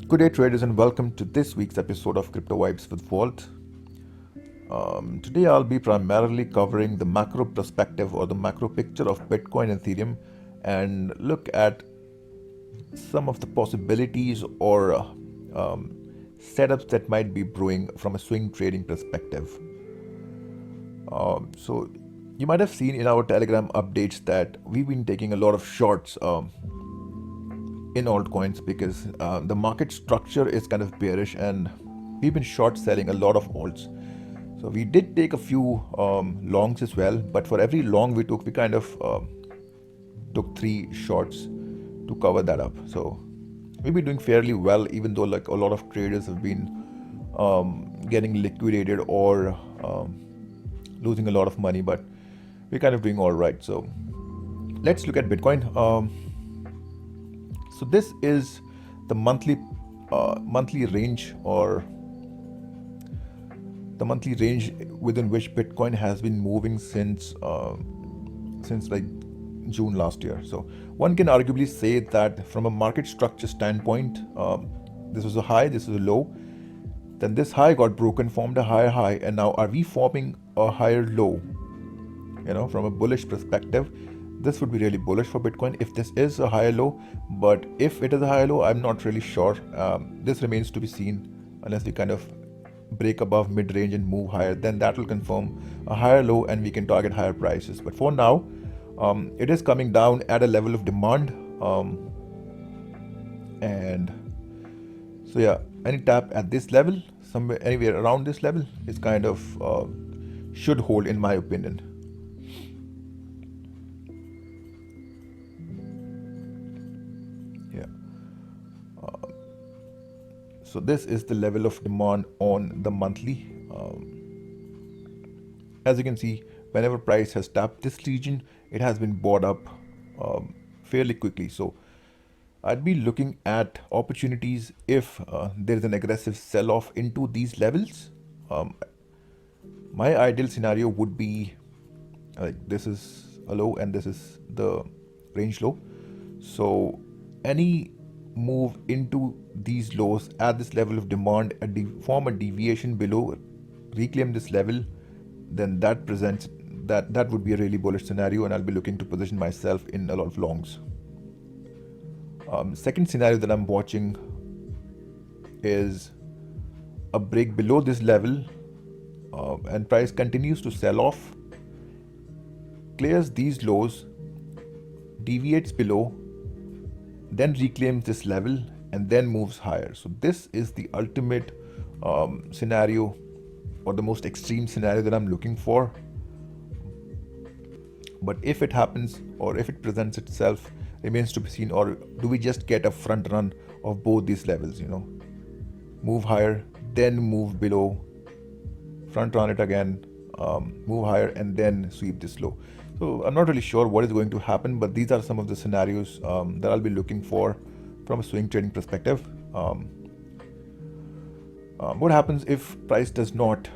Good day, traders, and welcome to this week's episode of Crypto Vibes with Vault. Today, I'll be primarily covering the macro perspective or the macro picture of Bitcoin and Ethereum and look at some of the possibilities or setups that might be brewing from a swing trading perspective. So, you might have seen in our Telegram updates that we've been taking a lot of shorts in altcoins because the market structure is kind of bearish and we've been short selling a lot of alts. So we did take a few longs as well, but for every long we took, we kind of took 3 shorts to cover that up. So we've been doing fairly well, even though like a lot of traders have been getting liquidated or losing a lot of money, but we're kind of doing all right. So let's look at Bitcoin. So this is the monthly range or the monthly range within which Bitcoin has been moving since like June last year. So one can arguably say that from a market structure standpoint, this was a high, this is a low. Then this high got broken, formed a higher high, and now are we forming a higher low? From a bullish perspective, this would be really bullish for Bitcoin if this is a higher low. But if it is a higher low, I'm not really sure. This remains to be seen unless we kind of break above mid-range and move higher. Then that will confirm a higher low and we can target higher prices. But for now, it is coming down at a level of demand. And so yeah, any tap at this level, somewhere anywhere around this level, is kind of should hold in my opinion. So this is the level of demand on the monthly. As you can see, whenever price has tapped this region, it has been bought up fairly quickly. So I'd be looking at opportunities if there's an aggressive sell-off into these levels. My ideal scenario would be like this is a low and this is the range low. So any move into these lows at this level of demand, form a deviation below, reclaim this level, then that presents that would be a really bullish scenario, and I'll be looking to position myself in a lot of longs. Second scenario that I'm watching is a break below this level and price continues to sell off, clears these lows, deviates below, then reclaims this level and then moves higher. So this is the ultimate scenario or the most extreme scenario that I'm looking for. But if it happens or if it presents itself, remains to be seen. Or do we just get a front run of both these levels, move higher, then move below, front run it again, move higher, and then sweep this low. So I'm not really sure what is going to happen, but these are some of the scenarios that I'll be looking for from a swing trading perspective. What happens if price does not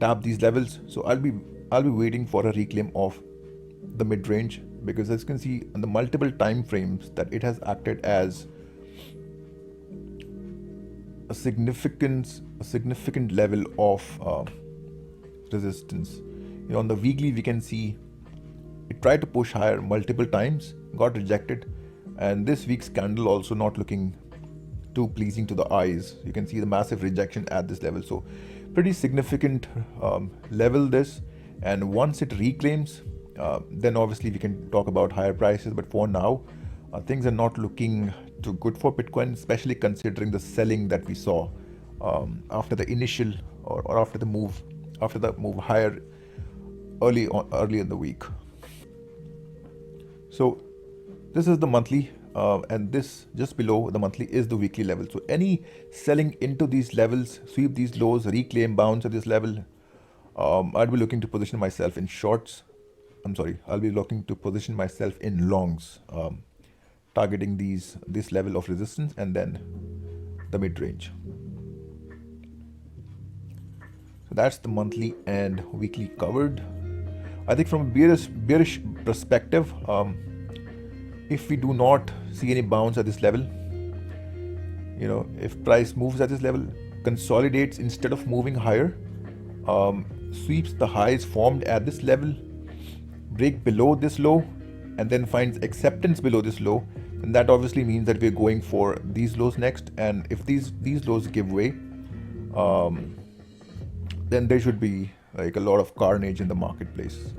tap these levels? So I'll be waiting for a reclaim of the mid range, because as you can see on the multiple time frames that it has acted as a significant level of resistance. On the weekly we can see it tried to push higher multiple times, got rejected, and this week's candle also not looking too pleasing to the eyes. You can see the massive rejection at this level. So pretty significant level this, and once it reclaims, then obviously we can talk about higher prices. But for now, things are not looking too good for Bitcoin, especially considering the selling that we saw after the initial or after the move higher early in the week. So this is the monthly, and this just below the monthly is the weekly level. So any selling into these levels, sweep these lows, reclaim, bounce at this level, I'd be looking to position myself in shorts. I'll be looking to position myself in longs, targeting this level of resistance and then the mid range. So that's the monthly and weekly covered. I think from a bearish perspective, if we do not see any bounce at this level, if price moves at this level, consolidates instead of moving higher, sweeps the highs formed at this level, break below this low, and then finds acceptance below this low, and that obviously means that we're going for these lows next. And if these lows give way, then there should be like a lot of carnage in the marketplace.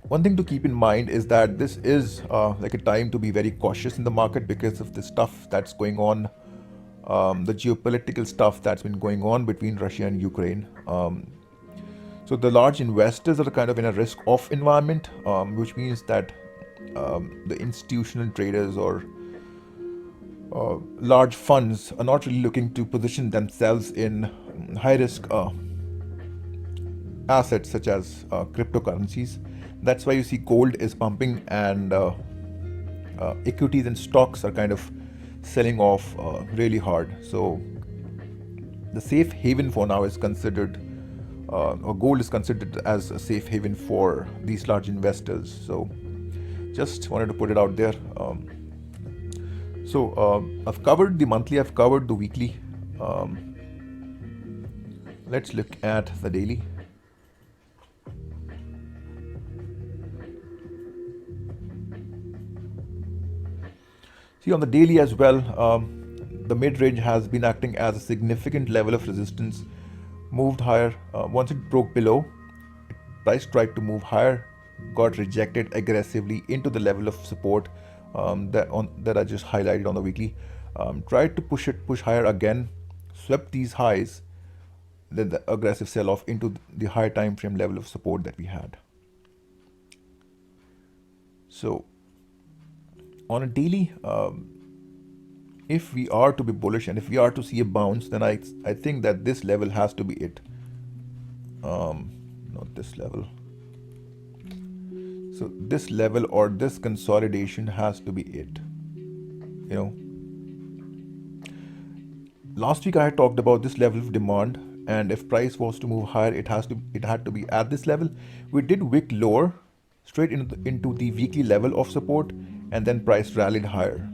One thing to keep in mind is that this is like a time to be very cautious in the market because of the stuff that's going on, the geopolitical stuff that's been going on between Russia and Ukraine. So the large investors are kind of in a risk-off environment, which means that the institutional traders or large funds are not really looking to position themselves in high-risk assets such as cryptocurrencies. That's why you see gold is pumping and equities and stocks are kind of selling off really hard. So the safe haven for now is considered, or gold is considered as a safe haven for these large investors. So just wanted to put it out there. I've covered the monthly, I've covered the weekly. Let's look at the daily. See, on the daily as well, the mid-range has been acting as a significant level of resistance, moved higher. Once it broke below, price tried to move higher, got rejected aggressively into the level of support that I just highlighted on the weekly. Tried to push higher again, swept these highs, then the aggressive sell-off into the higher time frame level of support that we had. So on a daily, if we are to be bullish and if we are to see a bounce, then I think that this level has to be it. Not this level. So this level or this consolidation has to be it. Last week I had talked about this level of demand, and if price was to move higher, it had to be at this level. We did wick lower, straight into the weekly level of support, and then price rallied higher,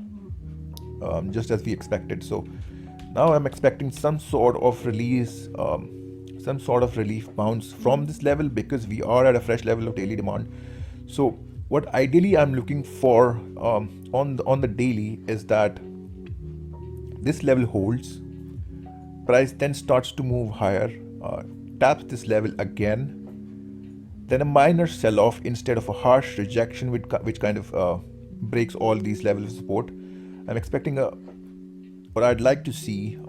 just as we expected. So now I'm expecting some sort of release, some sort of relief bounce from this level because we are at a fresh level of daily demand. So what ideally I'm looking for on the daily is that this level holds, price then starts to move higher, taps this level again, then a minor sell-off instead of a harsh rejection which kind of breaks all these levels of support. I'm expecting what I'd like to see,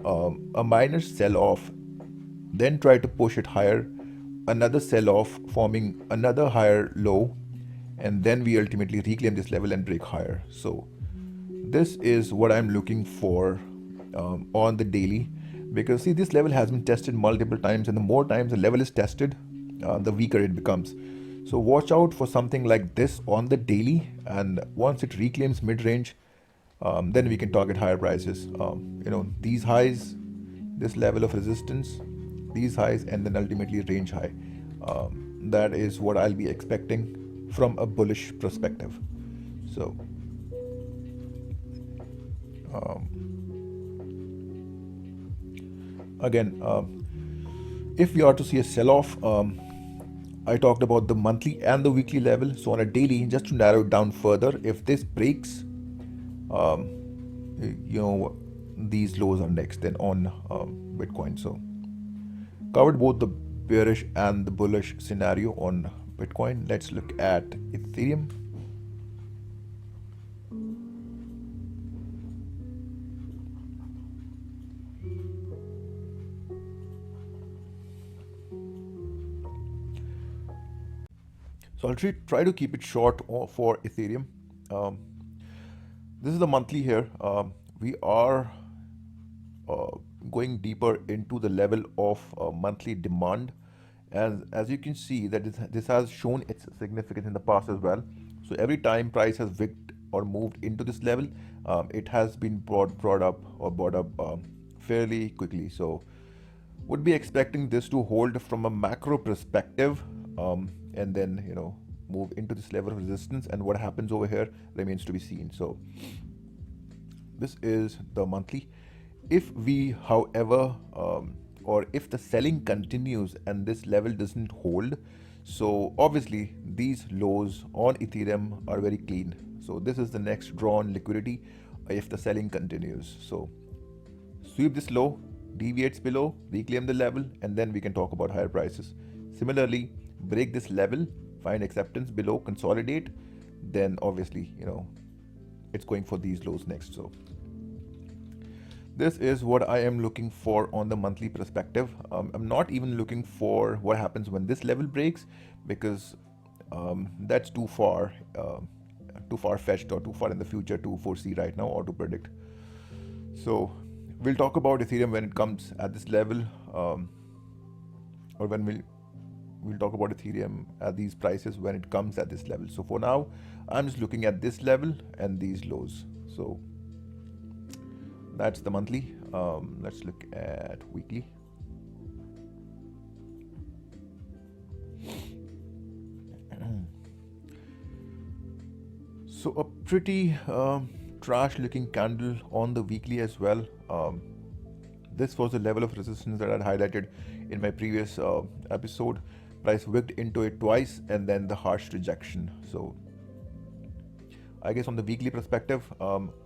a minor sell-off, then try to push it higher, another sell-off forming another higher low, and then we ultimately reclaim this level and break higher. So this is what I'm looking for on the daily, because see, this level has been tested multiple times, and the more times the level is tested, the weaker it becomes. So watch out for something like this on the daily, and once it reclaims mid-range, then we can target higher prices. These highs, this level of resistance, these highs, and then ultimately range high. That is what I'll be expecting from a bullish perspective. So again, if we are to see a sell-off, I talked about the monthly and the weekly level. So on a daily, just to narrow it down further, if this breaks, these lows are next then on Bitcoin. So covered both the bearish and the bullish scenario on Bitcoin. Let's look at Ethereum. So I'll try to keep it short for Ethereum. This is the monthly here. We are going deeper into the level of monthly demand, and as you can see that this has shown its significance in the past as well. So every time price has wicked or moved into this level, it has been brought up fairly quickly. So would be expecting this to hold from a macro perspective, and then move into this level of resistance, and what happens over here remains to be seen. So this is the monthly. If we, however, or if the selling continues and this level doesn't hold, so obviously these lows on Ethereum are very clean. So this is the next drawn liquidity if the selling continues. So sweep this low, deviates below, reclaim the level, and then we can talk about higher prices. Similarly, break this level, find acceptance below, consolidate, then obviously, it's going for these lows next. So this is what I am looking for on the monthly perspective. I'm not even looking for what happens when this level breaks, because that's too far-fetched or too far in the future to foresee right now or to predict. So we'll talk about Ethereum when it comes at this level, or when we'll talk about Ethereum at these prices when it comes at this level. So for now, I'm just looking at this level and these lows. So that's the monthly. Let's look at weekly. So a pretty trash looking candle on the weekly as well. This was the level of resistance that I had highlighted in my previous episode. Price wicked into it twice and then the harsh rejection. So I guess on the weekly perspective,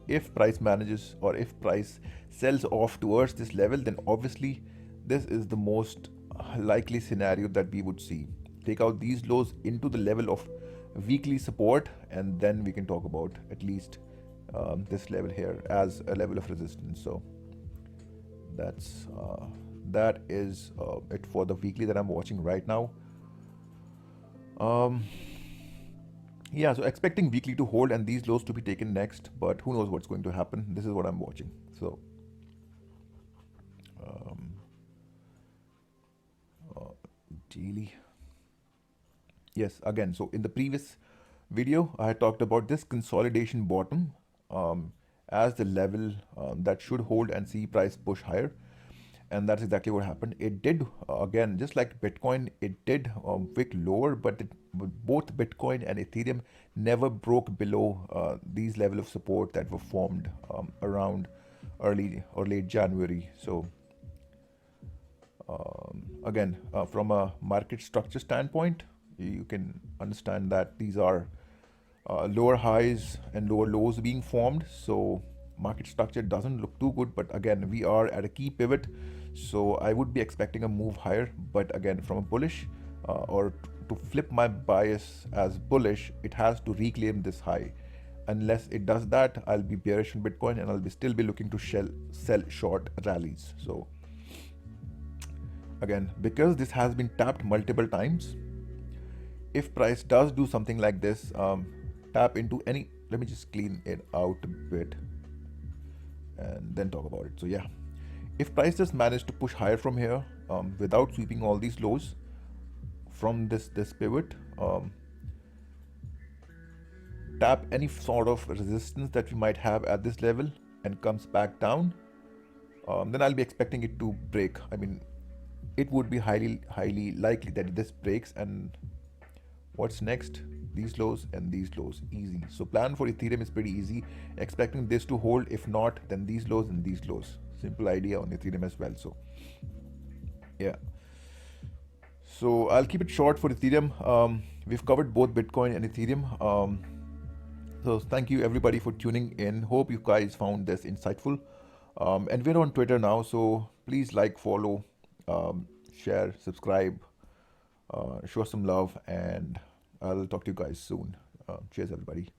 if price manages or if price sells off towards this level, then obviously this is the most likely scenario that we would see. Take out these lows into the level of weekly support, and then we can talk about at least this level here as a level of resistance. So that is it for the weekly that I'm watching right now. Yeah, so expecting weekly to hold and these lows to be taken next, but who knows what's going to happen. This is what I'm watching. So daily. Yes, again, so in the previous video I had talked about this consolidation bottom as the level that should hold and see price push higher, and that's exactly what happened. It did, again, just like Bitcoin, it did wick lower, but both Bitcoin and Ethereum never broke below these level of support that were formed around early or late January. So again, from a market structure standpoint, you can understand that these are lower highs and lower lows being formed. So market structure doesn't look too good, but again, we are at a key pivot, so I would be expecting a move higher. But again, from a bullish or to flip my bias as bullish, it has to reclaim this high. Unless it does that, I'll be bearish in Bitcoin and I'll still be looking to sell short rallies. So again, because this has been tapped multiple times, if price does do something like this, tap into any, let me just clean it out a bit and then talk about it. So yeah, if price just managed to push higher from here without sweeping all these lows from this pivot, tap any sort of resistance that we might have at this level and comes back down, then I'll be expecting it to break. I mean, it would be highly likely that this breaks, and what's next? These lows and these lows, easy. So plan for Ethereum is pretty easy, expecting this to hold. If not, then these lows and these lows. Simple idea on Ethereum as well. So yeah, so I'll keep it short for Ethereum. We've covered both Bitcoin and Ethereum. So thank you everybody for tuning in. Hope you guys found this insightful. And we're on Twitter now, so please like, follow, share, subscribe, show us some love, and I'll talk to you guys soon. Cheers, everybody.